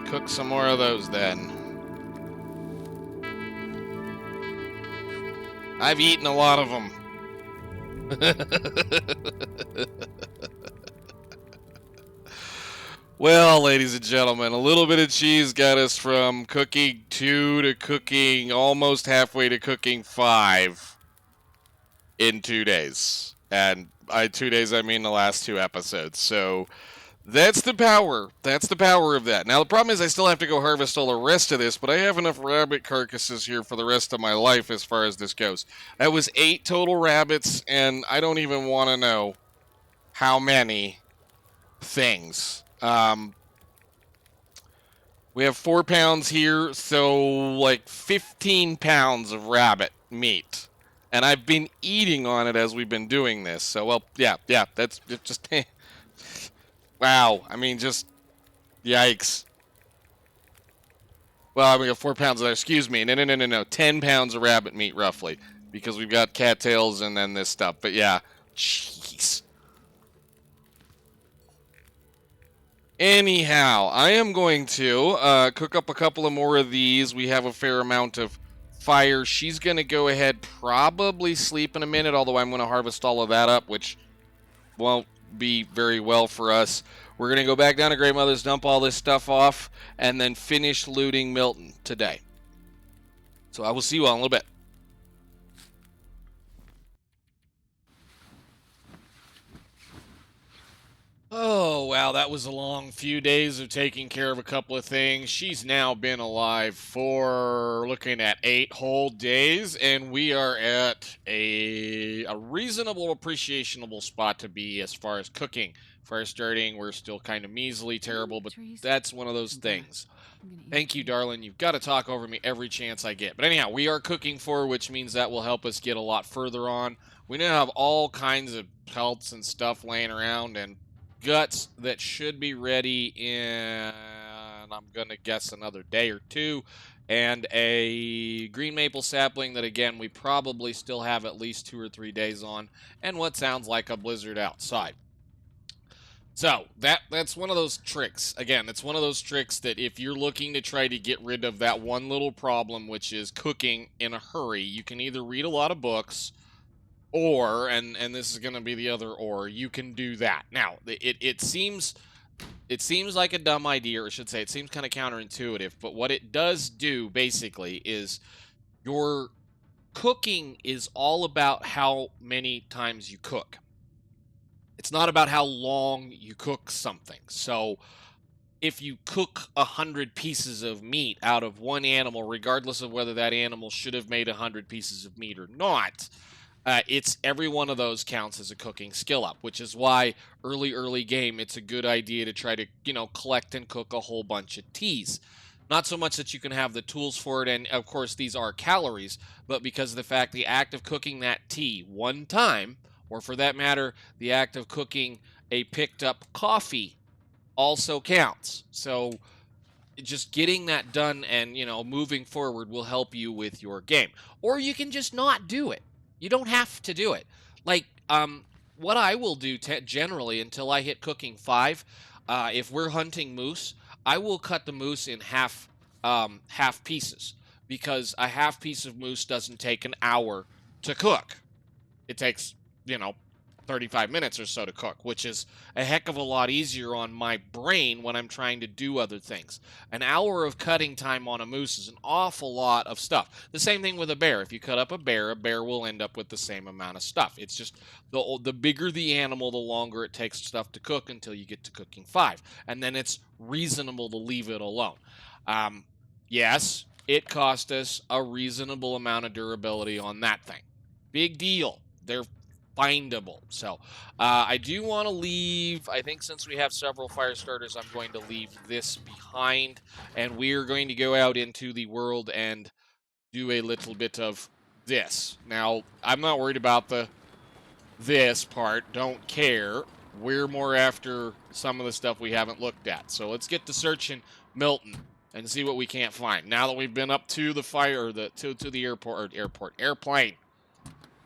cook some more of those then. I've eaten a lot of them. Well, ladies and gentlemen, a little bit of cheese got us from cooking 2 to cooking almost halfway to cooking 5 in 2 days. And by 2 days, I mean the last 2 episodes. So that's the power. That's the power of that. Now, the problem is I still have to go harvest all the rest of this, but I have enough rabbit carcasses here for the rest of my life as far as this goes. That was 8 total rabbits, and I don't even want to know how many things. We have 4 pounds here, so like 15 pounds of rabbit meat. And I've been eating on it as we've been doing this. So, well, yeah, that's just... wow, I mean, just... yikes. Well, I mean, 4 pounds of that, excuse me. No. 10 pounds of rabbit meat, roughly. Because we've got cattails and then this stuff. But yeah, jeez. Anyhow, I am going to cook up a couple of more of these. We have a fair amount of fire. She's going to go ahead, probably sleep in a minute, although I'm going to harvest all of that up, which won't be very well for us. We're going to go back down to Great Mother's, dump all this stuff off, and then finish looting Milton today. So I will see you all in a little bit. Oh, wow, that was a long few days of taking care of a couple of things. She's now been alive for looking at 8 whole days, and we are at a reasonable, appreciable spot to be as far as cooking. Fire starting, we're still kind of measly terrible, but that's one of those things. Thank you, darling. You've got to talk over me every chance I get. But anyhow, we are cooking 4, which means that will help us get a lot further on. We now have all kinds of pelts and stuff laying around, and guts that should be ready in, I'm going to guess, another day or 2, and a green maple sapling that, again, we probably still have at least 2 or 3 days on, and what sounds like a blizzard outside. So that's one of those tricks. Again, it's one of those tricks that if you're looking to try to get rid of that one little problem, which is cooking in a hurry, you can either read a lot of books, or, and this is going to be the other or, you can do that. Now, it seems like a dumb idea, or I should say it seems kind of counterintuitive, but what it does do, basically, is your cooking is all about how many times you cook. It's not about how long you cook something. So if you cook 100 pieces of meat out of one animal, regardless of whether that animal should have made 100 pieces of meat or not, it's every one of those counts as a cooking skill up, which is why early game, it's a good idea to try to, collect and cook a whole bunch of teas. Not so much that you can have the tools for it, and of course these are calories, but because of the fact the act of cooking that tea one time, or for that matter, the act of cooking a picked up coffee also counts. So just getting that done and, moving forward will help you with your game. Or you can just not do it. You don't have to do it. Like, what I will do generally until I hit cooking 5, if we're hunting moose, I will cut the moose in half pieces, because a half piece of moose doesn't take an hour to cook. It takes, 35 minutes or so to cook, which is a heck of a lot easier on my brain when I'm trying to do other things. An hour of cutting time on a moose is an awful lot of stuff. The same thing with a bear. If you cut up a bear will end up with the same amount of stuff. It's just the bigger the animal, the longer it takes stuff to cook until you get to cooking 5. And then it's reasonable to leave it alone. Yes, it cost us a reasonable amount of durability on that thing. Big deal. They're findable. So I do want to leave, I think since we have several fire starters, I'm going to leave this behind, and we're going to go out into the world and do a little bit of this. Now, I'm not worried about this part, don't care. We're more after some of the stuff we haven't looked at. So let's get to searching Milton and see what we can't find. Now that we've been up to the fire, to the airplane.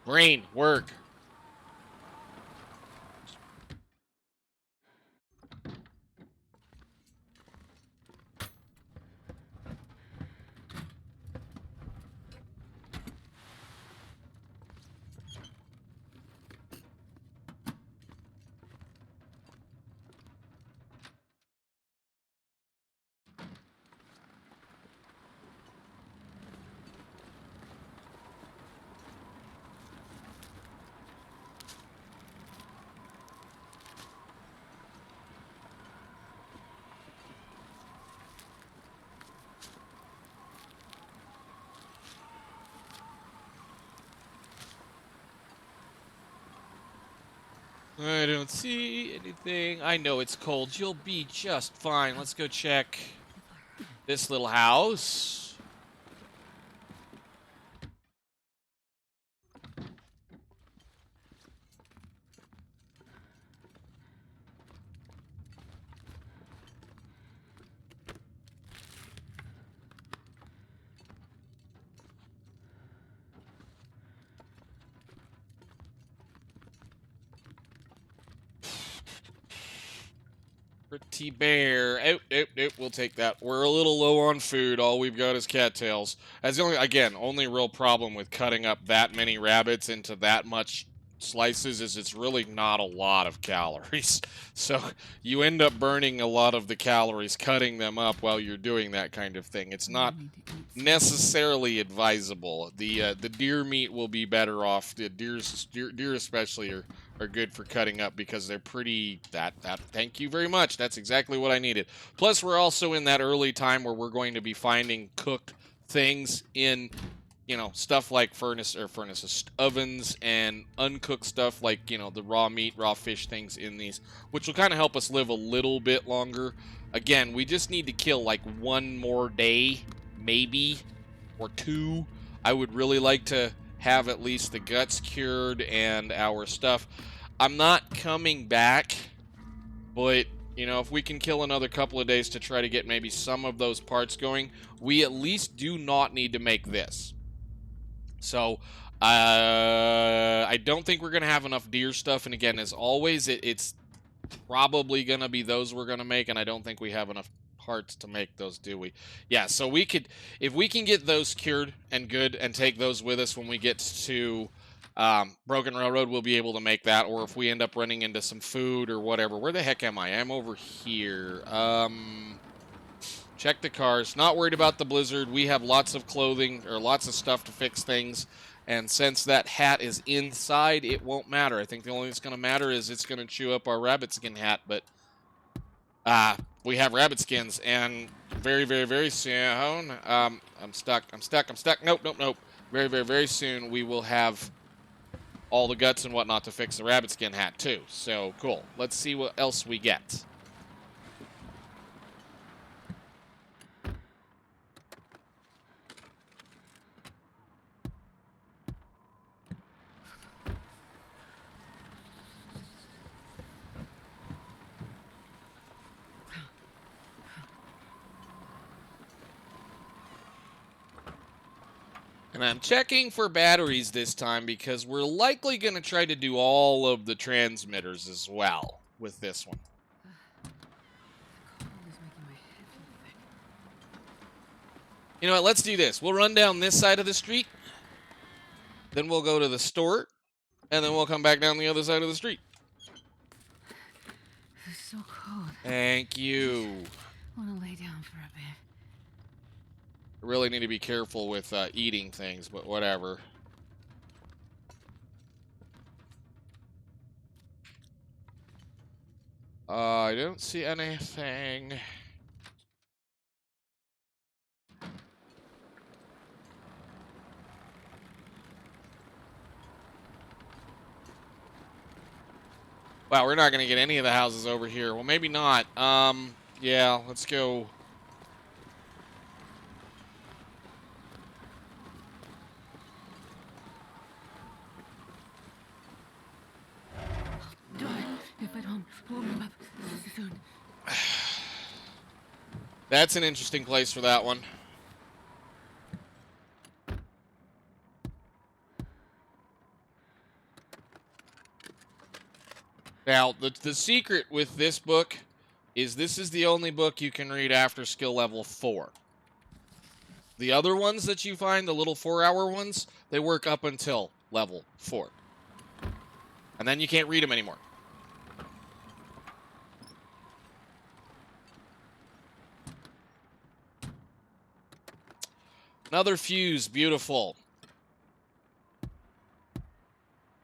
Brain, work. I don't see anything. I know it's cold. You'll be just fine. Let's go check this little house. Pretty bear. Nope. We'll take that. We're a little low on food. All we've got is cattails. That's the only real problem with cutting up that many rabbits into that much slices is it's really not a lot of calories. So you end up burning a lot of the calories cutting them up while you're doing that kind of thing. It's not necessarily advisable. The deer meat will be better off. The deer especially are good for cutting up because they're pretty thank you very much. That's exactly what I needed. Plus we're also in that early time where we're going to be finding cooked things in, you know, stuff like furnaces, ovens, and uncooked stuff like, you know, the raw meat, raw fish things in these, which will kind of help us live a little bit longer. Again, we just need to kill like one more day, maybe, or two. I would really like to have at least the guts cured and our stuff. I'm not coming back, but, you know, if we can kill another couple of days to try to get maybe some of those parts going, we at least do not need to make this. So, I don't think we're going to have enough deer stuff, and again, as always, it's probably going to be those we're going to make, and I don't think we have enough parts to make those, do we? Yeah, so we could, if we can get those cured and good and take those with us when we get to Broken Railroad, we'll be able to make that, or if we end up running into some food or whatever. Where the heck am I? I'm over here. Check the cars. Not worried about the blizzard. We have lots of clothing, or lots of stuff to fix things. And since that hat is inside, it won't matter. I think the only thing that's going to matter is it's going to chew up our rabbit skin hat. But we have rabbit skins. And very, very, very soon... I'm stuck. Nope. Very, very, very soon we will have all the guts and whatnot to fix the rabbit skin hat too. So, cool. Let's see what else we get. And I'm checking for batteries this time because we're likely going to try to do all of the transmitters as well with this one. You know what? Let's do this. We'll run down this side of the street. Then we'll go to the store. And then we'll come back down the other side of the street. It's so cold. Thank you. I want to lay down for a bit. I really need to be careful with eating things, but whatever. I don't see anything. Wow, we're not going to get any of the houses over here. Well, maybe not. Yeah, let's go. If I don't warm up soon. That's an interesting place for that one. Now, the secret with this book is this is the only book you can read after skill level 4. The other ones that you find, the little 4-hour ones, they work up until level 4. And then you can't read them anymore. Another fuse, beautiful.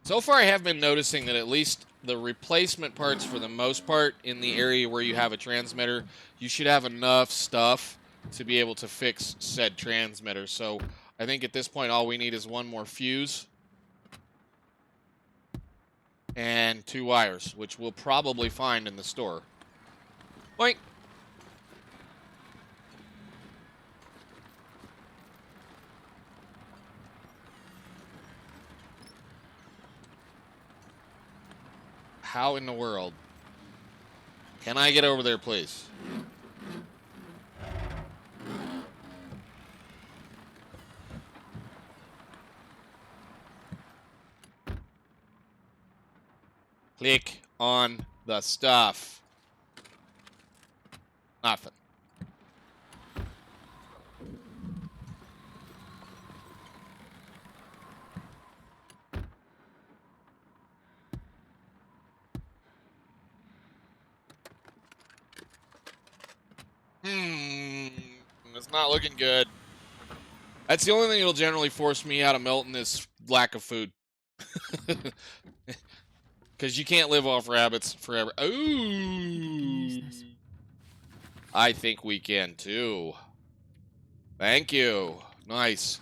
So far I have been noticing that at least the replacement parts for the most part in the area where you have a transmitter, you should have enough stuff to be able to fix said transmitter. So I think at this point all we need is one more fuse. and 2 wires, which we'll probably find in the store. Boink. How in the world? Can I get over there, please? Click on the stuff. Nothing. It's not looking good. That's the only thing that'll generally force me out of Milton is lack of food. Because you can't live off rabbits forever. Ooh. I think we can too. Thank you. Nice.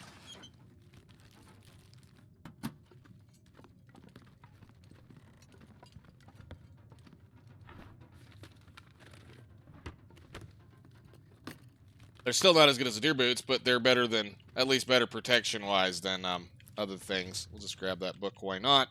They're still not as good as the deer boots, but they're better than, at least better protection-wise than other things. We'll just grab that book. Why not?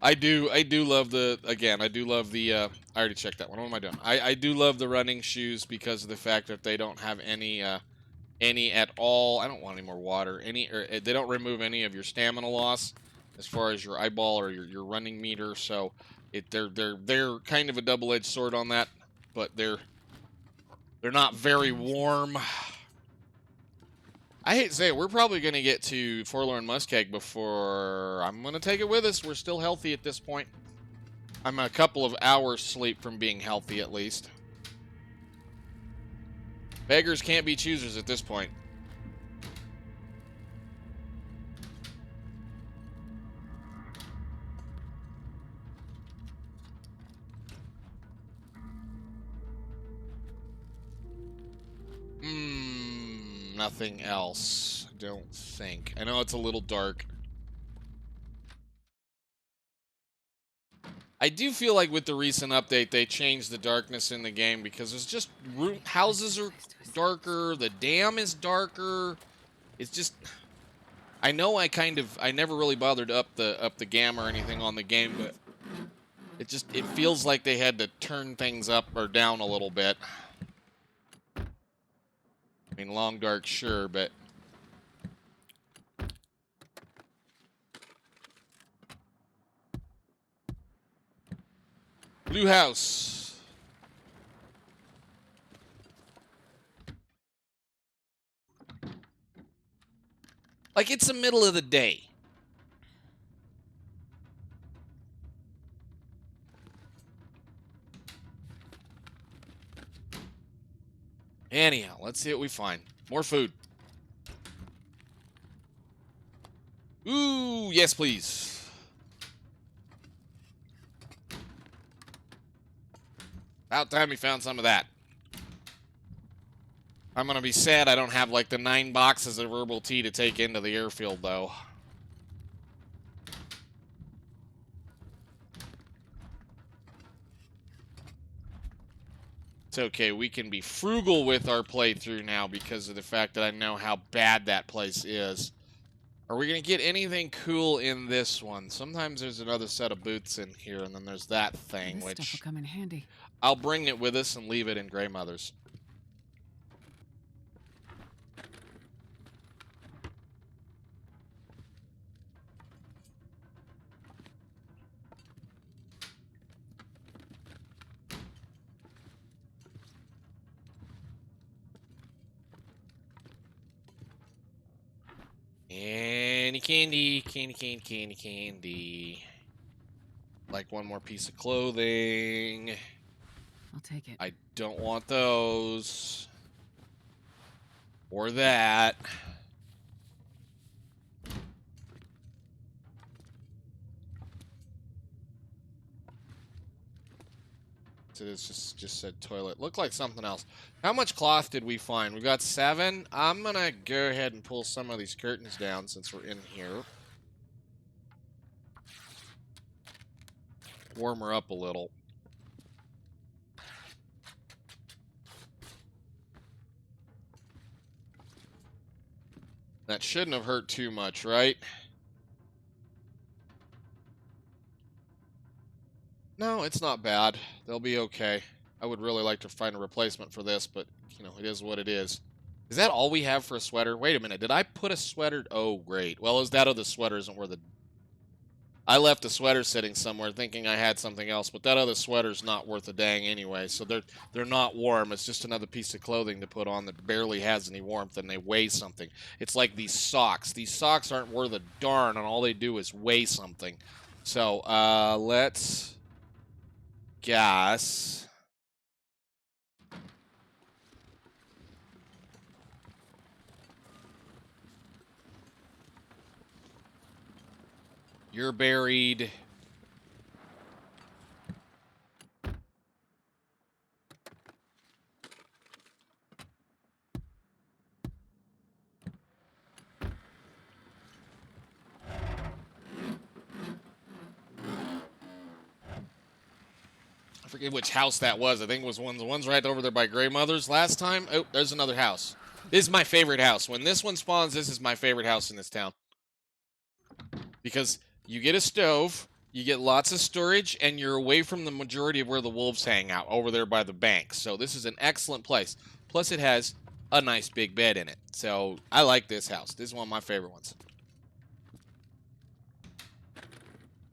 I do love the, again, I do love the, I already checked that one. What am I doing? I do love the running shoes because of the fact that they don't have any at all. I don't want any more water. They don't remove any of your stamina loss as far as your eyeball or your running meter. So they're kind of a double-edged sword on that, but they're not very warm. I hate to say it, we're probably going to get to Forlorn Muskeg before I'm going to take it with us. We're still healthy at this point. I'm a couple of hours sleep from being healthy at least. Beggars can't be choosers at this point. Nothing else, don't think. I know it's a little dark. I do feel like with the recent update, they changed the darkness in the game because it's just houses are darker, the dam is darker. It's just, I know I never really bothered to up the gamma or anything on the game, but it feels like they had to turn things up or down a little bit. I mean, long dark, sure, but blue house. Like, it's the middle of the day. Anyhow, let's see what we find. More food. Ooh, yes, please. About time we found some of that. I'm gonna be sad I don't have, like, the 9 boxes of herbal tea to take into the airfield, though. It's okay, we can be frugal with our playthrough now because of the fact that I know how bad that place is. Are we gonna get anything cool in this one? Sometimes there's another set of boots in here, and then there's that thing, This stuff will come in handy. I'll bring it with us and leave it in Grey Mother's. Candy, candy. Like one more piece of clothing. I'll take it. I don't want those. Or that. So this just said toilet. Looked like something else. How much cloth did we find? We got 7. I'm gonna go ahead and pull some of these curtains down since we're in here. warm her up a little. That shouldn't have hurt too much, right? No, it's not bad. They'll be okay. I would really like to find a replacement for this, but, you know, it is what it is. Is that all we have for a sweater? Wait a minute. Did I put a sweater? Oh, great. Well, is that other sweater isn't where the... I left a sweater sitting somewhere thinking I had something else, but that other sweater's not worth a dang anyway, so they're not warm. It's just another piece of clothing to put on that barely has any warmth, and they weigh something. It's like these socks. These socks aren't worth a darn, and all they do is weigh something. So, let's guess... You're buried. I forget which house that was. I think it was the ones right over there by Grey Mother's last time. Oh, there's another house. This is my favorite house. When this one spawns, this is my favorite house in this town. Because you get a stove, you get lots of storage, and you're away from the majority of where the wolves hang out, over there by the bank. So this is an excellent place. Plus it has a nice big bed in it. So I like this house. This is one of my favorite ones.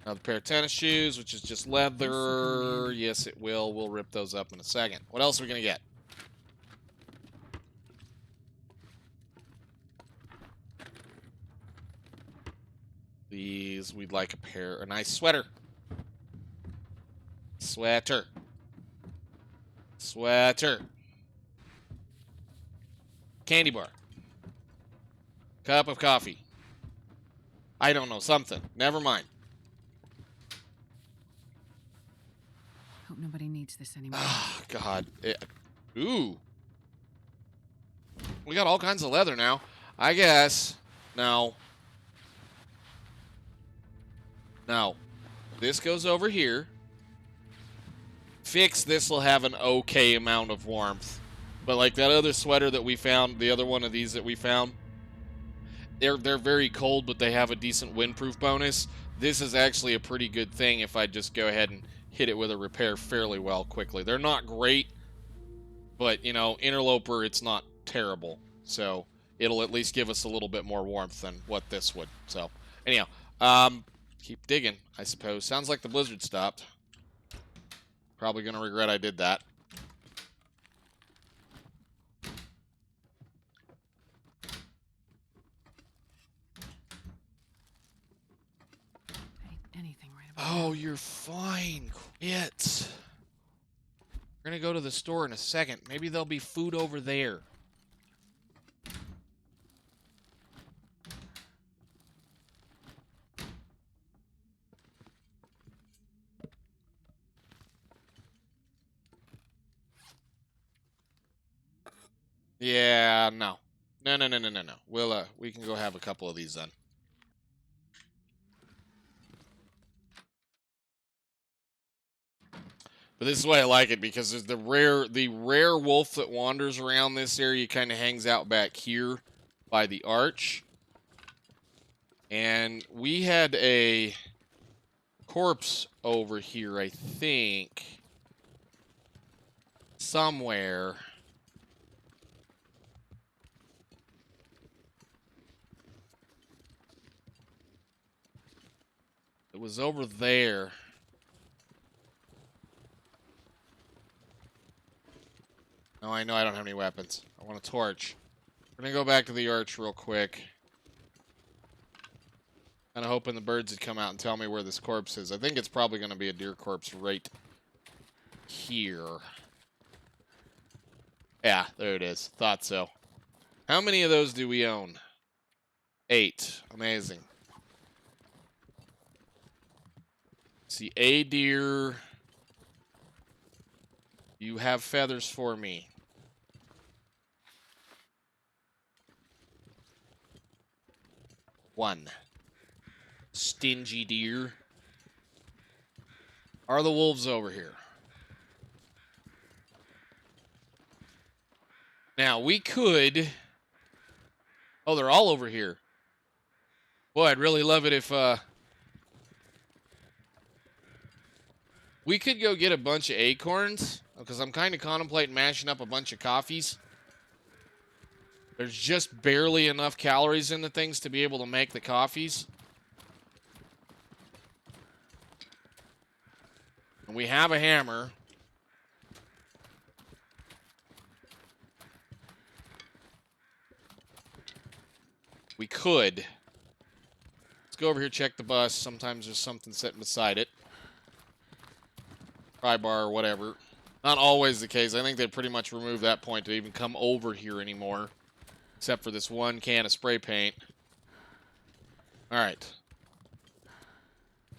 Another pair of tennis shoes, which is just leather. Yes, it will. We'll rip those up in a second. What else are we going to get? These, we'd like a nice sweater. Sweater. Sweater. Candy bar. Cup of coffee. I don't know, something. Never mind. Hope nobody needs this anymore. Ah, God. Ooh. We got all kinds of leather now. I guess. No. Now, this goes over here. Fix this will have an okay amount of warmth. But like that other sweater that we found, the other one of these that we found, they're very cold, but they have a decent windproof bonus. This is actually a pretty good thing if I just go ahead and hit it with a repair fairly well quickly. They're not great, but, you know, interloper, it's not terrible. So it'll at least give us a little bit more warmth than what this would. So anyhow, keep digging, I suppose. Sounds like the blizzard stopped. Probably going to regret I did that. Anything right about Oh, you're fine. Quit. We're going to go to the store in a second. Maybe there'll be food over there. Yeah, no. No. We can go have a couple of these then. But this is why I like it, because there's the rare wolf that wanders around this area kind of hangs out back here by the arch. And we had a corpse over here, I think, somewhere. It was over there. No, I know I don't have any weapons. I want a torch. We're gonna go back to the arch real quick. Kind of hoping the birds would come out and tell me where this corpse is. I think it's probably gonna be a deer corpse right here. Yeah, there it is. Thought so. How many of those do we own? 8. Amazing. See, a deer. You have feathers for me. One. Stingy deer. Are the wolves over here? Now, we could... Oh, they're all over here. Boy, I'd really love it if, we could go get a bunch of acorns, because I'm kind of contemplating mashing up a bunch of coffees. There's just barely enough calories in the things to be able to make the coffees. And we have a hammer. We could. Let's go over here, check the bus. Sometimes there's something sitting beside it. Pry bar or whatever. Not always the case. I think they pretty much removed that point to even come over here anymore. Except for this one can of spray paint. Alright.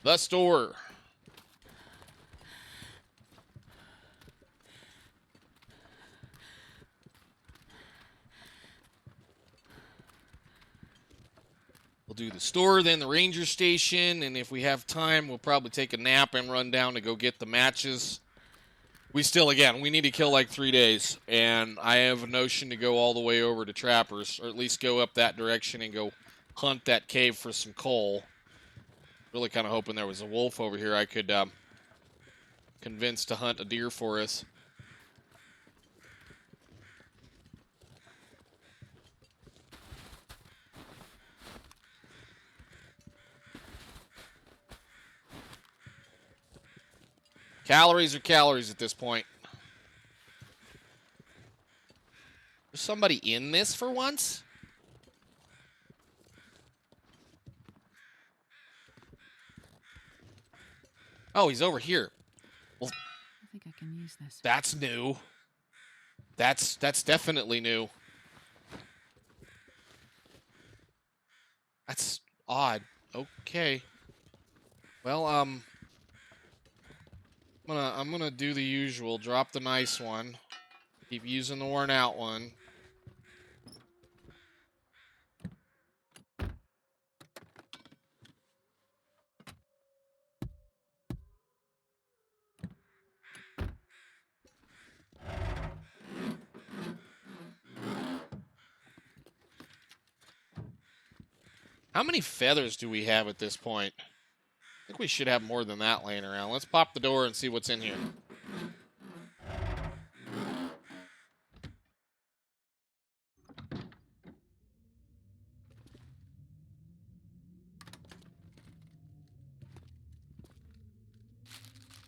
The store. We'll do the store, then the ranger station, and if we have time, we'll probably take a nap and run down to go get the matches. We still, again, we need to kill like 3 days, and I have a notion to go all the way over to Trappers, or at least go up that direction and go hunt that cave for some coal. Really kind of hoping there was a wolf over here I could convince to hunt a deer for us. Calories are calories at this point. There's somebody in this for once? Oh, he's over here. Well, I think I can use this. that's new. That's definitely new. That's odd. Okay. Well, I'm gonna do the usual. Drop the nice one. Keep using the worn out one. How many feathers do we have at this point? I think we should have more than that laying around. Let's pop the door and see what's in here. I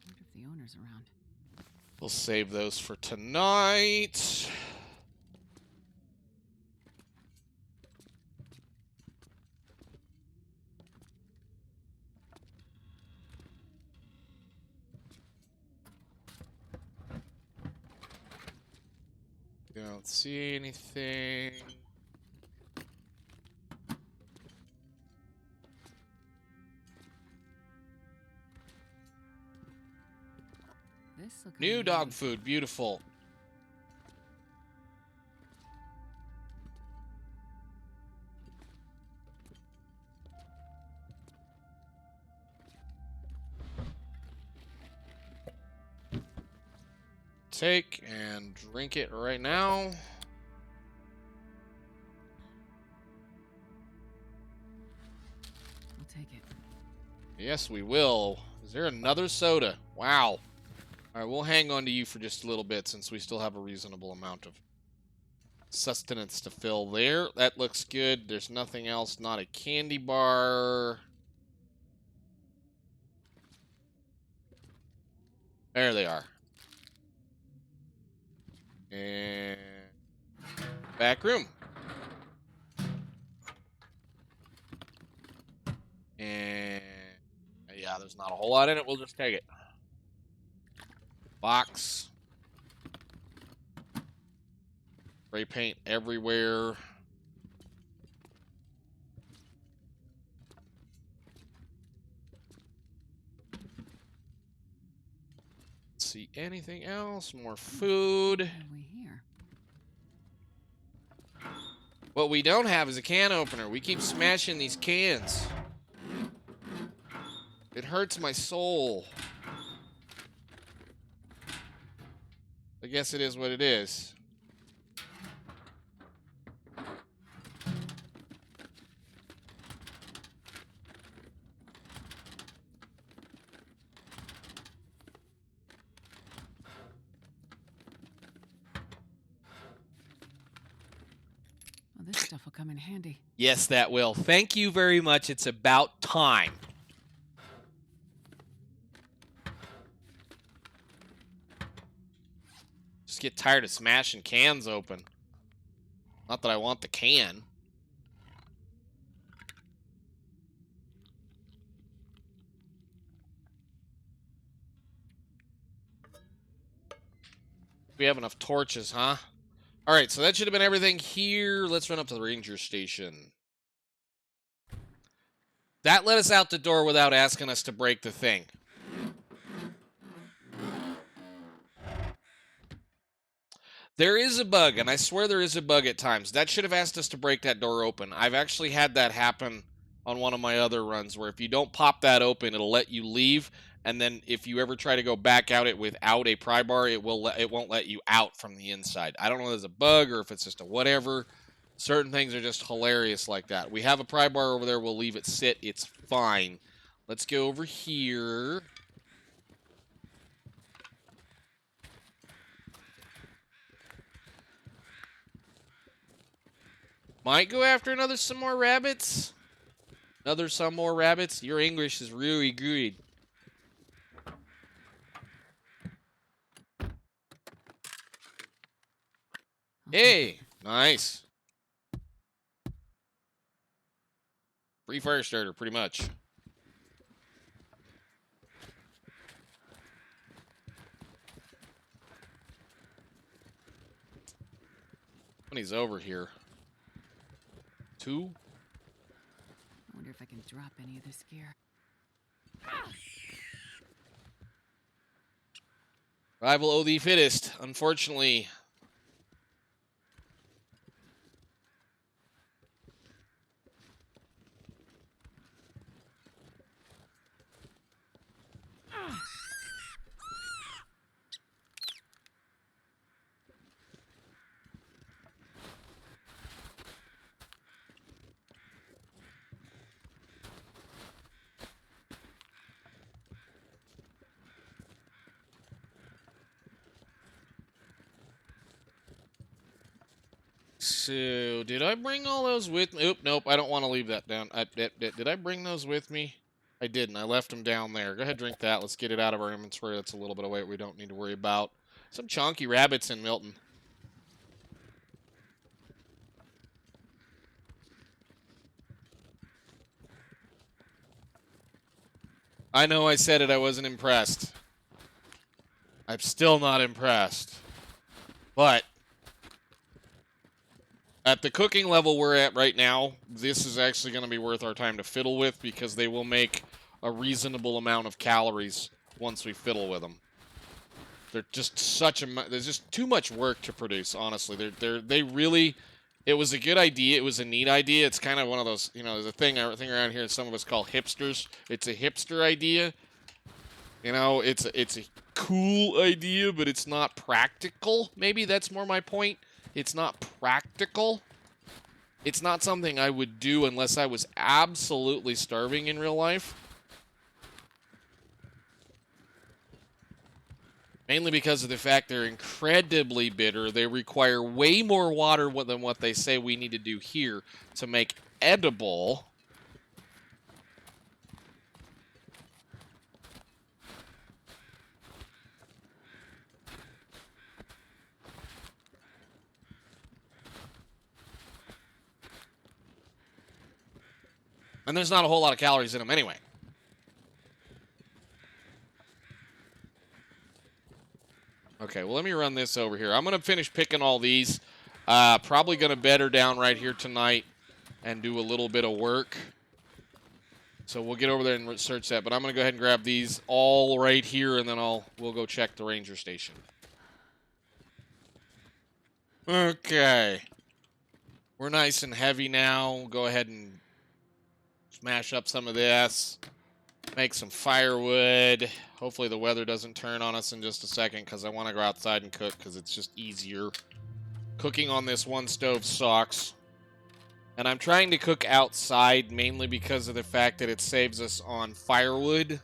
wonder if the owner's around. We'll save those for tonight. Don't see anything. This looks New dog food, beautiful. Take and drink it right now. We'll take it. Yes, we will. Is there another soda? Wow. All right, we'll hang on to you for just a little bit since we still have a reasonable amount of sustenance to fill there. That looks good. There's nothing else. Not a candy bar. There they are. And back room. And yeah, there's not a whole lot in it. We'll just take it. Box. Spray paint everywhere. See anything else? More food. What are we here? What we don't have is a can opener. We keep smashing these cans. It hurts my soul. guess it is what it is. Well, this stuff will come in handy. Yes, that will. Thank you very much. It's about time. Just get tired of smashing cans open. Not that I want the can. We have enough torches, huh? All right, so that should have been everything here. Let's run up to the ranger station. That let us out the door without asking us to break the thing. There is a bug, and I swear there is a bug at times. That should have asked us to break that door open. I've actually had that happen on one of my other runs, where if you don't pop that open, it'll let you leave, and then if you ever try to go back out it without a pry bar, it won't let you out from the inside. I don't know if there's a bug or if it's just a whatever. Certain things are just hilarious like that. We have a pry bar over there. We'll leave it sit. It's fine. Let's go over here. Might go after some more rabbits. Some more rabbits. Your English is really good. Hey, nice. Free fire starter, pretty much. When he's over here. 2. I wonder if I can drop any of this gear. Rival O the fittest, unfortunately. So, did I bring all those with me? Oop, nope, I don't want to leave that down. Did I bring those with me? I didn't. I left them down there. Go ahead, drink that. Let's get it out of our inventory. That's a little bit of weight we don't need to worry about. Some chonky rabbits in Milton. I know I said it. I wasn't impressed. I'm still not impressed. But at the cooking level we're at right now, this is actually going to be worth our time to fiddle with because they will make a reasonable amount of calories once we fiddle with them. They're just there's just too much work to produce, honestly. They really, it was a good idea. It was a neat idea. It's kind of one of those, there's a thing around here that some of us call hipsters. It's a hipster idea. It's a cool idea, but it's not practical. Maybe that's more my point. It's not practical. It's not something I would do unless I was absolutely starving in real life. Mainly because of the fact they're incredibly bitter. They require way more water than what they say we need to do here to make edible. And there's not a whole lot of calories in them anyway. Okay, well, let me run this over here. I'm going to finish picking all these. Probably going to bed her down right here tonight and do a little bit of work. So we'll get over there and search that. But I'm going to go ahead and grab these all right here, and then we'll go check the ranger station. Okay. We're nice and heavy now. Go ahead and smash up some of this. Make some firewood. Hopefully the weather doesn't turn on us in just a second, because I want to go outside and cook, because it's just easier. Cooking on this one stove sucks. And I'm trying to cook outside, mainly because of the fact that it saves us on firewood.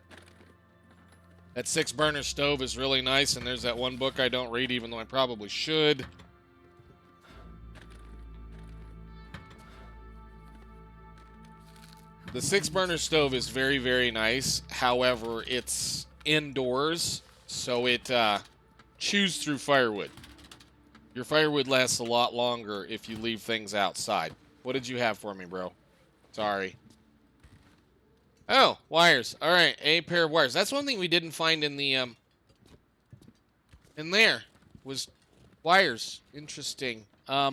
That 6-burner stove is really nice, and there's that one book I don't read, even though I probably should. The 6-burner stove is very, very nice. However, it's indoors, so it chews through firewood. Your firewood lasts a lot longer if you leave things outside. What did you have for me, bro? Sorry. Oh, wires. All right, a pair of wires. That's one thing we didn't find in the in there was wires. Interesting. I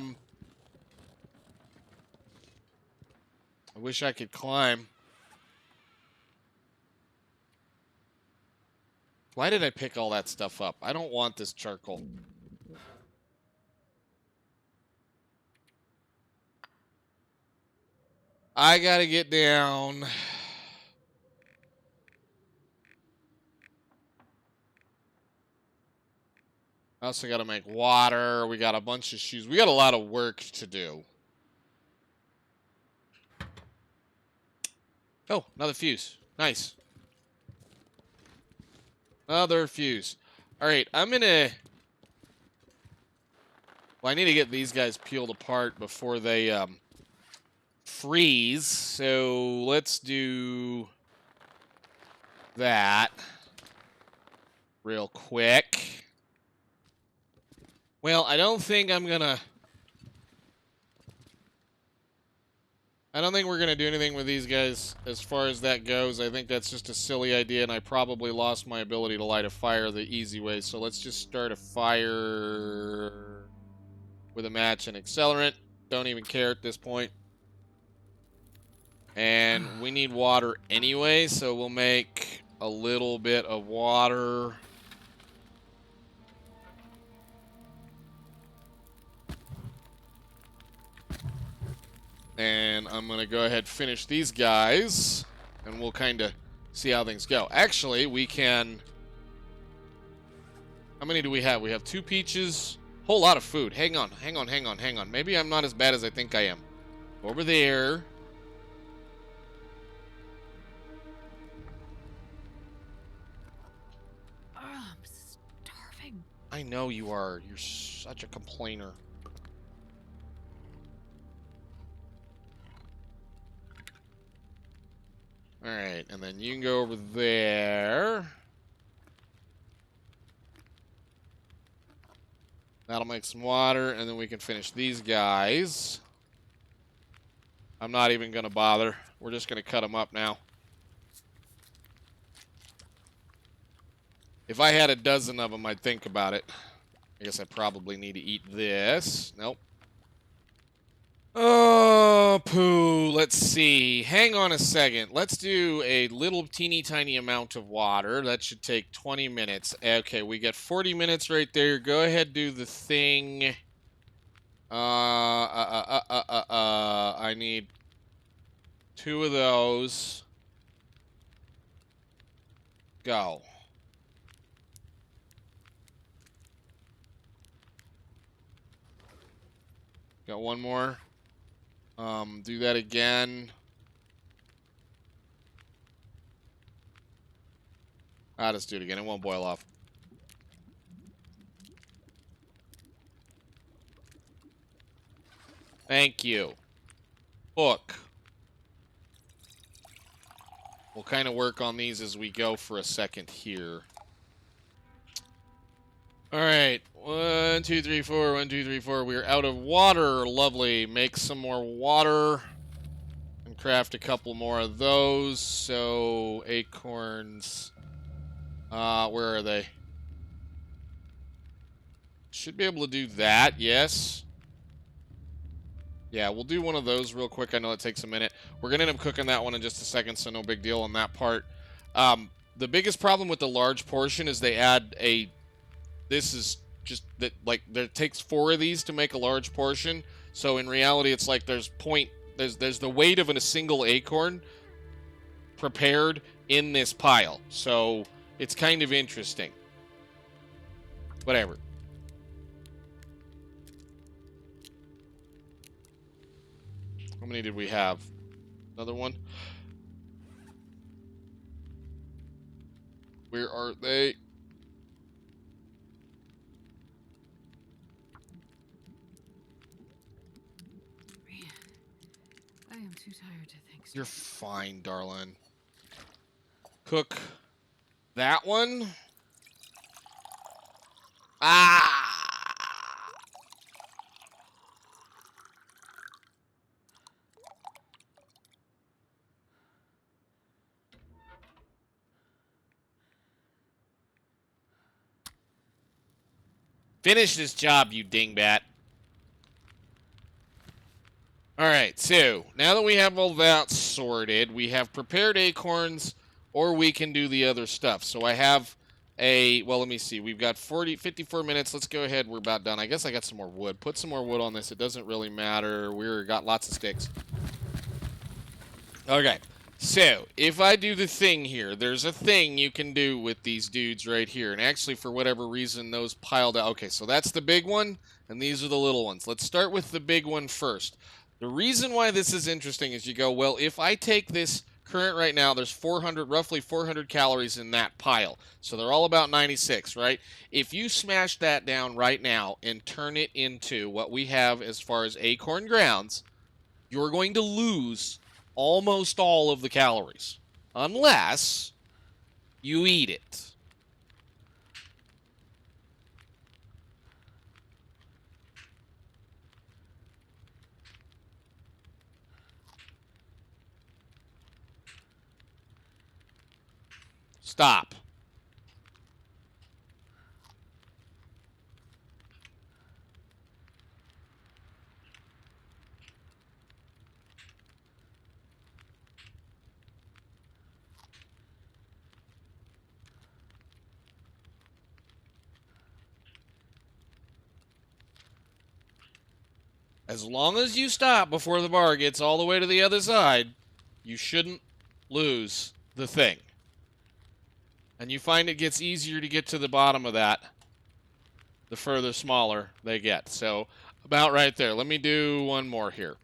wish I could climb. Why did I pick all that stuff up? I don't want this charcoal. I gotta get down. I also gotta make water. We got a bunch of shoes. We got a lot of work to do. Oh, another fuse. Nice. Another fuse. Alright, I'm gonna... Well, I need to get these guys peeled apart before they, freeze. So, let's do... that. Real quick. Well, I don't think I'm gonna... I don't think we're going to do anything with these guys as far as that goes. I think that's just a silly idea, and I probably lost my ability to light a fire the easy way. So let's just start a fire with a match and accelerant. Don't even care at this point. And we need water anyway, so we'll make a little bit of water. And I'm going to go ahead and finish these guys, and we'll kind of see how things go. Actually, we can... How many do we have? We have 2 peaches. Whole lot of food. Hang on. Maybe I'm not as bad as I think I am. Over there. Oh, I'm starving. I know you are. You're such a complainer. Alright, and then you can go over there. That'll make some water, and then we can finish these guys. I'm not even going to bother. We're just going to cut them up now. If I had a dozen of them, I'd think about it. I guess I probably need to eat this. Nope. Oh, poo. Let's see. Hang on a second. Let's do a little teeny tiny amount of water. That should take 20 minutes. Okay, we got 40 minutes right there. Go ahead, do the thing. I need 2 of those. Go. Got one more. Do that again. I'll just do it again. It won't boil off. Thank you. Book. We'll kind of work on these as we go for a second here. Alright. 1, 2, 3, 4. 1, 2, 3, 4. We're out of water. Lovely. Make some more water. And craft a couple more of those. So, acorns. Where are they? Should be able to do that, yes. Yeah, we'll do one of those real quick. I know it takes a minute. We're going to end up cooking that one in just a second, so no big deal on that part. The biggest problem with the large portion is they add a... This is just that, like, it takes 4 of these to make a large portion. So in reality, it's like there's the weight of a single acorn prepared, in this pile. So it's kind of interesting. Whatever. How many did we have? Another one? Where are they? Man, I am too tired to think straight. You're fine, darling. Cook that one. Ah! Finish this job, you dingbat. Alright, so now that we have all that sorted, we have prepared acorns, or we can do the other stuff. So I have a, well, let me see. We've got 54 minutes. Let's go ahead. We're about done. I guess I got some more wood. Put some more wood on this. It doesn't really matter. We've got lots of sticks. Okay. So, if I do the thing here, there's a thing you can do with these dudes right here. And actually, for whatever reason, those piled out. Okay, so that's the big one, and these are the little ones. Let's start with the big one first. The reason why this is interesting is you go, well, if I take this current right now, there's roughly 400 calories in that pile. So they're all about 96, right? If you smash that down right now and turn it into what we have as far as acorn grounds, you're going to lose almost all of the calories, unless you eat it. Stop. As long as you stop before the bar gets all the way to the other side, you shouldn't lose the thing. And you find it gets easier to get to the bottom of that the further smaller they get. So about right there. Let me do one more here.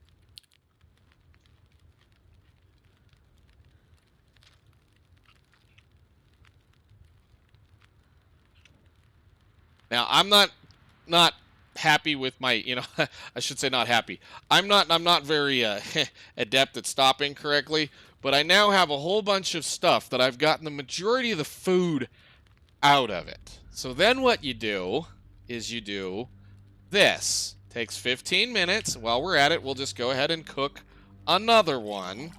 Now, I'm not happy with my, I should say not happy. I'm not very adept at stopping correctly, but I now have a whole bunch of stuff that I've gotten the majority of the food out of it. So then what you do is you do this. Takes 15 minutes. While we're at it, we'll just go ahead and cook another one.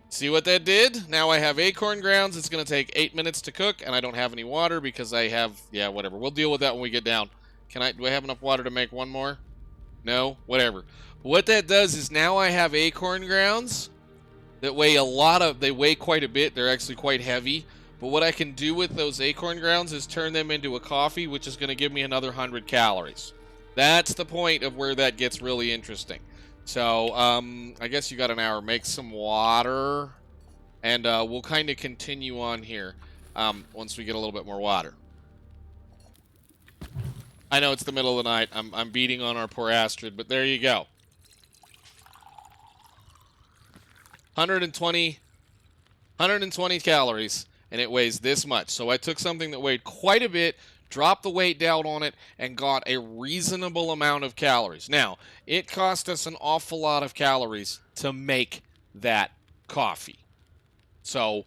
See what that did? Now I have acorn grounds. It's going to take 8 minutes to cook, and I don't have any water because I have, yeah, whatever. We'll deal with that when we get down. Do I have enough water to make one more? No? Whatever. But what that does is now I have acorn grounds that weigh they weigh quite a bit. They're actually quite heavy. But what I can do with those acorn grounds is turn them into a coffee, which is going to give me another 100 calories. That's the point of where that gets really interesting. So, I guess you got an hour. Make some water, and we'll kind of continue on here once we get a little bit more water. I know it's the middle of the night. I'm beating on our poor Astrid, but there you go. 120 calories, and it weighs this much. So I took something that weighed quite a bit, dropped the weight down on it, and got a reasonable amount of calories. Now, it cost us an awful lot of calories to make that coffee. So,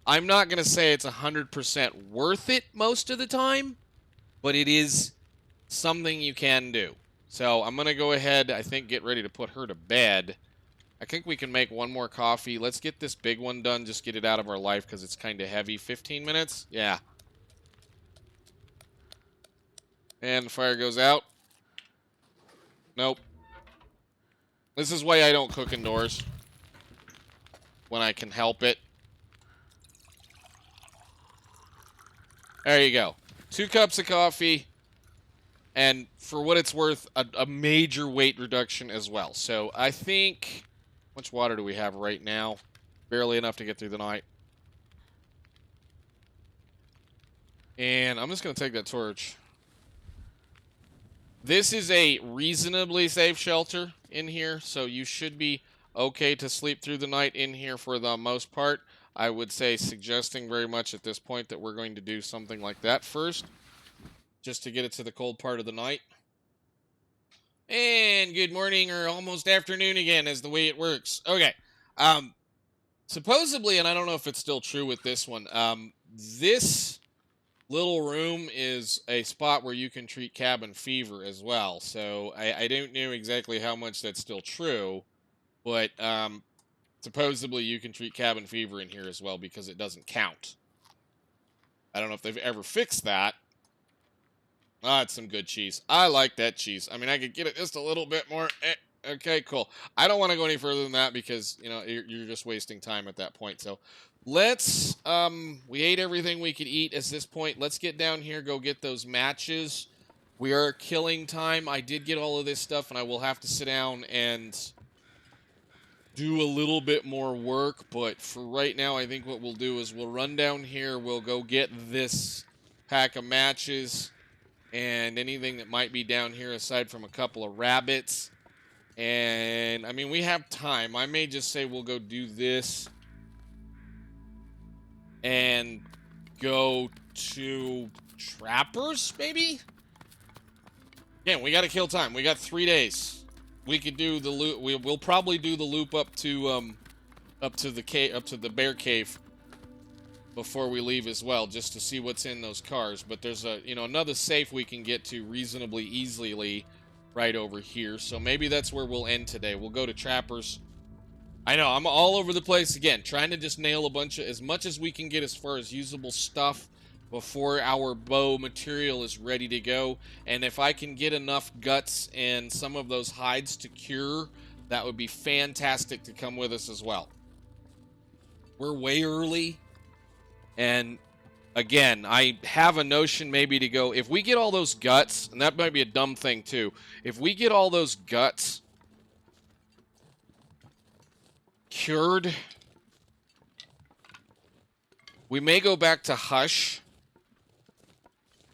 I'm not going to say it's 100% worth it most of the time, but it is something you can do. So, I'm going to go ahead, I think, get ready to put her to bed. I think we can make one more coffee. Let's get this big one done, just get it out of our life because it's kind of heavy. 15 minutes? Yeah. And the fire goes out. Nope. This is why I don't cook indoors when I can help it. There you go. 2 cups of coffee. And for what it's worth, a major weight reduction as well. So I think, how much water do we have right now? Barely enough to get through the night. And I'm just going to take that torch. This is a reasonably safe shelter in here, so you should be okay to sleep through the night in here for the most part. I would say suggesting very much at this point that we're going to do something like that first, just to get it to the cold part of the night. And good morning or almost afternoon again is the way it works. Okay. Supposedly, and I don't know if it's still true with this one, this little room is a spot where you can treat cabin fever as well. So I don't know exactly how much that's still true, but supposedly you can treat cabin fever in here as well because it doesn't count. I don't know if they've ever fixed that. Ah, it's some good cheese. I like that cheese. I mean, I could get it just a little bit more. Okay, cool. I don't want to go any further than that because, you know, you're just wasting time at that point. So let's, we ate everything we could eat at this point. Let's get down here, go get those matches. We are killing time. I did get all of this stuff, and I will have to sit down and do a little bit more work. But for right now, I think what we'll do is we'll run down here. We'll go get this pack of matches and anything that might be down here aside from a couple of rabbits. And, I mean, we have time. I may just say we'll go do this and go to Trappers, maybe? Again, we got to kill time. We got 3 days. We could do the loop. We'll probably do the loop up to the cave, up to the bear cave before we leave as well, just to see what's in those cars. But there's a, you know, another safe we can get to reasonably easily right over here. So maybe that's where we'll end today. We'll go to Trappers. I know, I'm all over the place again, trying to just nail a bunch of, as much as we can get as far as usable stuff before our bow material is ready to go. And if I can get enough guts and some of those hides to cure, that would be fantastic to come with us as well. We're way early. And again, I have a notion maybe to go, if we get all those guts, and that might be a dumb thing too, if we get all those guts cured, we may go back to Hush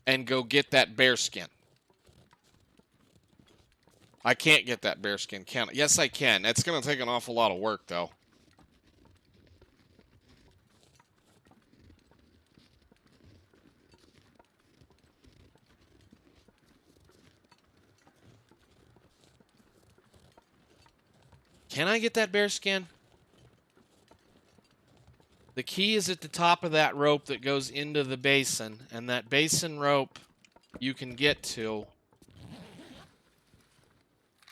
and go get that bear skin. I can't get that bear skin, can I? Yes, I can. It's going to take an awful lot of work, though. Can I get that bear skin? The key is at the top of that rope that goes into the basin, and that basin rope you can get to.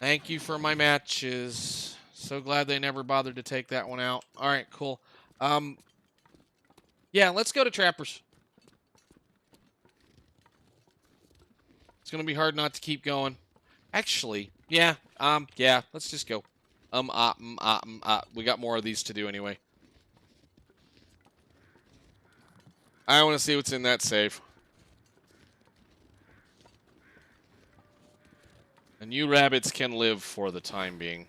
Thank you for my matches. So glad they never bothered to take that one out. All right, cool. Yeah, let's go to Trappers. It's going to be hard not to keep going. Actually, yeah, let's just go. We got more of these to do anyway. I want to see what's in that safe. And you rabbits can live for the time being.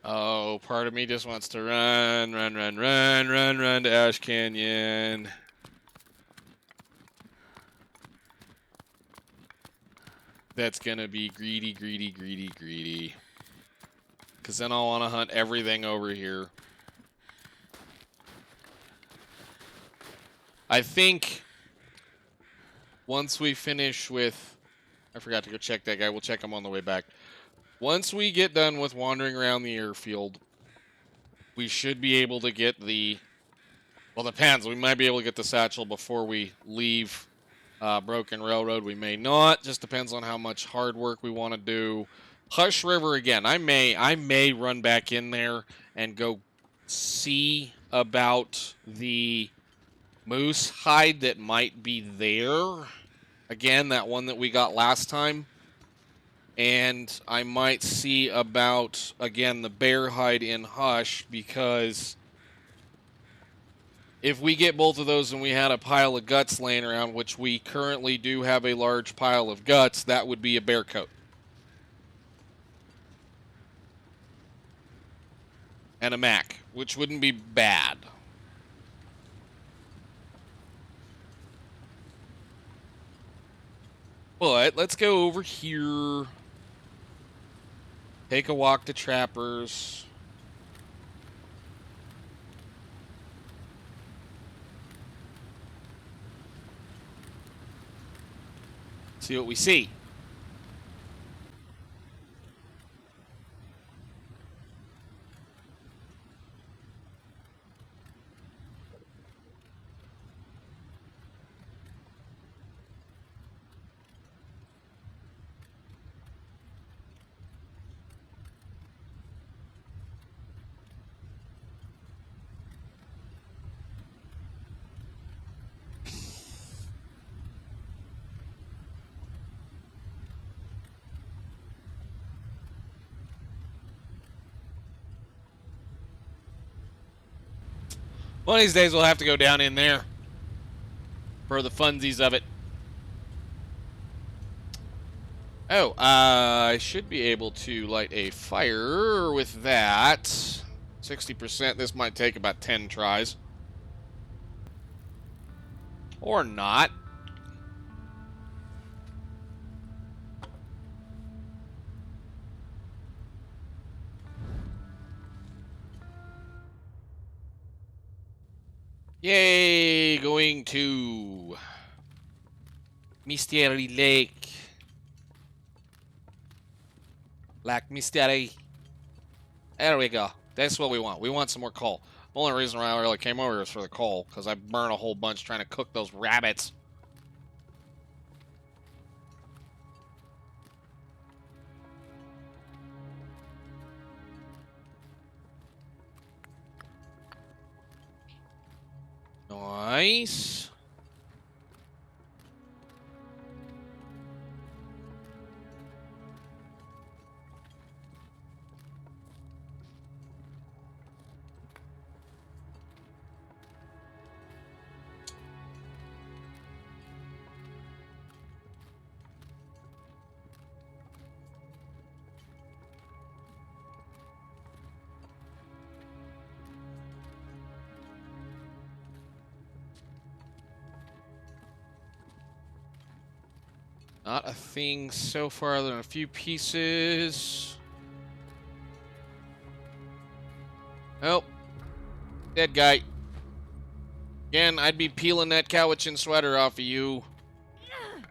Oh, part of me just wants to run to Ash Canyon. That's gonna be greedy. Because then I'll want to hunt everything over here. I think once we finish with... I forgot to go check that guy. We'll check him on the way back. Once we get done with wandering around the airfield, we should be able to get the... Well, depends. We might be able to get the satchel before we leave Broken Railroad. We may not. Just depends on how much hard work we want to do. Hush River again. I may run back in there and go see about the moose hide that might be there. Again, that one that we got last time. And I might see about, again, the bear hide in Hush, because if we get both of those and we had a pile of guts laying around, which we currently do have a large pile of guts, that would be a bear coat. And a Mac, which wouldn't be bad. But let's go over here. Take a walk to Trappers. See what we see. One of these days we'll have to go down in there for the funsies of it. Oh, I should be able to light a fire with that. 60%. This might take about 10 tries. Or not. Yay, going to Mystery Lake. Lac Mystery. There we go. That's what we want. We want some more coal. The only reason why I really came over is for the coal, because I burned a whole bunch trying to cook those rabbits. Nice. Not a thing so far other than a few pieces. Nope. Dead guy. Again, I'd be peeling that Cowichan sweater off of you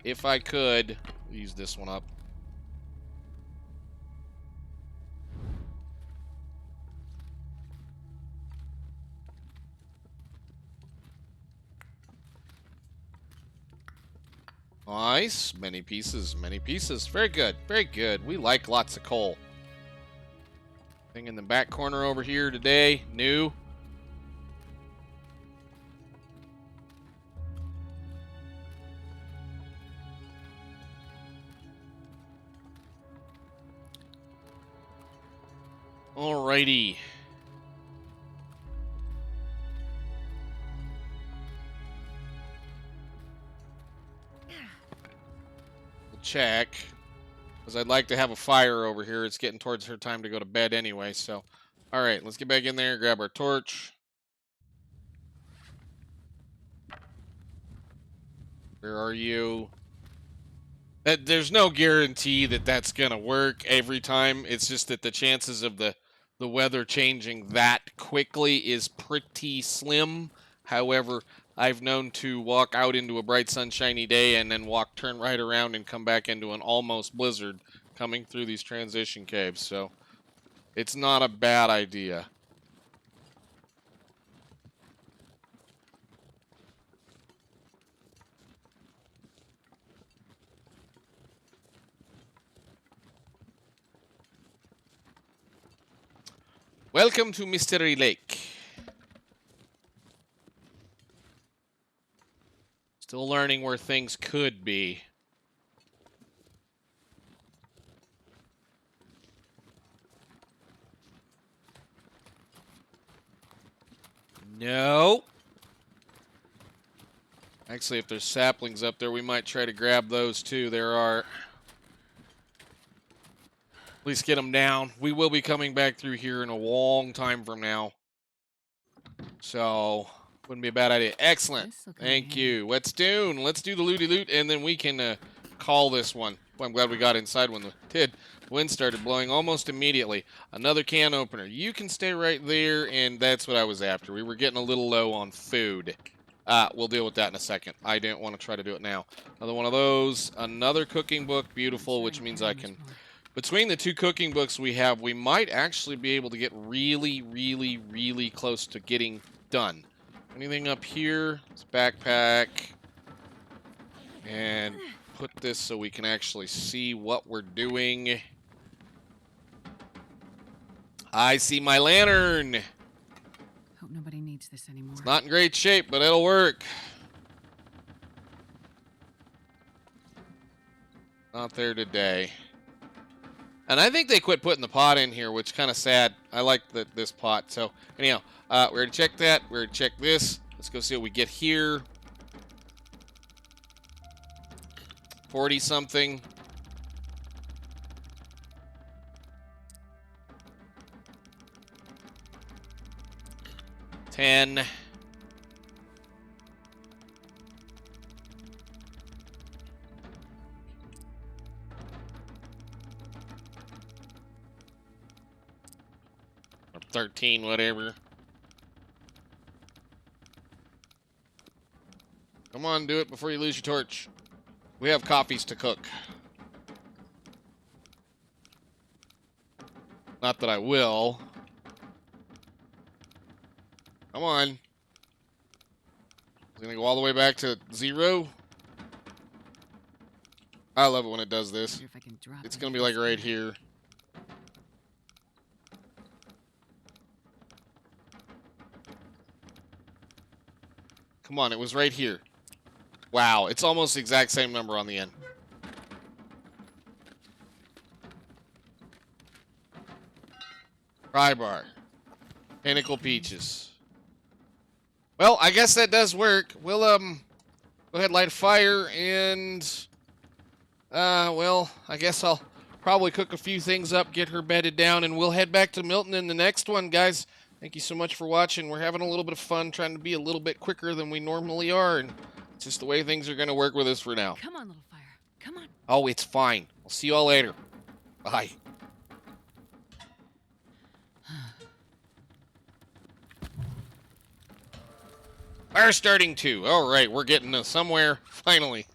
if I could. Use this one up. Nice. Many pieces, many pieces. Very good, very good. We like lots of coal. Thing in the back corner over here today, new. Alrighty. Check, because I'd like to have a fire over here. It's getting towards her time to go to bed anyway, so. Alright, let's get back in there, grab our torch. Where are you? There's no guarantee that that's going to work every time. It's just that the chances of the weather changing that quickly is pretty slim. However, I've known to walk out into a bright sunshiny day and then turn right around and come back into an almost blizzard coming through these transition caves. So it's not a bad idea. Welcome to Mystery Lake. Still learning where things could be. No. Actually, if there's saplings up there, we might try to grab those too. There are. At least get them down. We will be coming back through here in a long time from now. So, wouldn't be a bad idea. Excellent. Thank you. Let's do the looty loot, and then we can call this one. Well, I'm glad we got inside when the wind started blowing almost immediately. Another can opener. You can stay right there, and that's what I was after. We were getting a little low on food. We'll deal with that in a second. I didn't want to try to do it now. Another one of those. Another cooking book. Beautiful, which means I can... Between the two cooking books we have, we might actually be able to get really, really, really close to getting done. Anything up here? It's backpack. And put this so we can actually see what we're doing. I see my lantern. Hope nobody needs this anymore. It's not in great shape, but it'll work. Not there today. And I think they quit putting the pot in here, which is kind of sad. I like this pot. So, anyhow, we're going to check that. We're going to check this. Let's go see what we get here. 40-something. $10. Or 13, whatever. Come on, do it before you lose your torch. We have coffees to cook. Not that I will. Come on. Is it gonna go all the way back to 0? I love it when it does this. If I can drop It's gonna be like right here. Come on, it was right here. Wow, it's almost the exact same number on the end. Fry bar. Pinnacle peaches. Well, I guess that does work. We'll go ahead and light a fire and well, I guess I'll probably cook a few things up, get her bedded down, and we'll head back to Milton in the next one, guys. Thank you so much for watching. We're having a little bit of fun trying to be a little bit quicker than we normally are, and it's just the way things are going to work with us for now. Come on, little fire. Come on. Oh, it's fine. I'll see you all later. Bye. Fire starting too. All right, we're getting somewhere finally.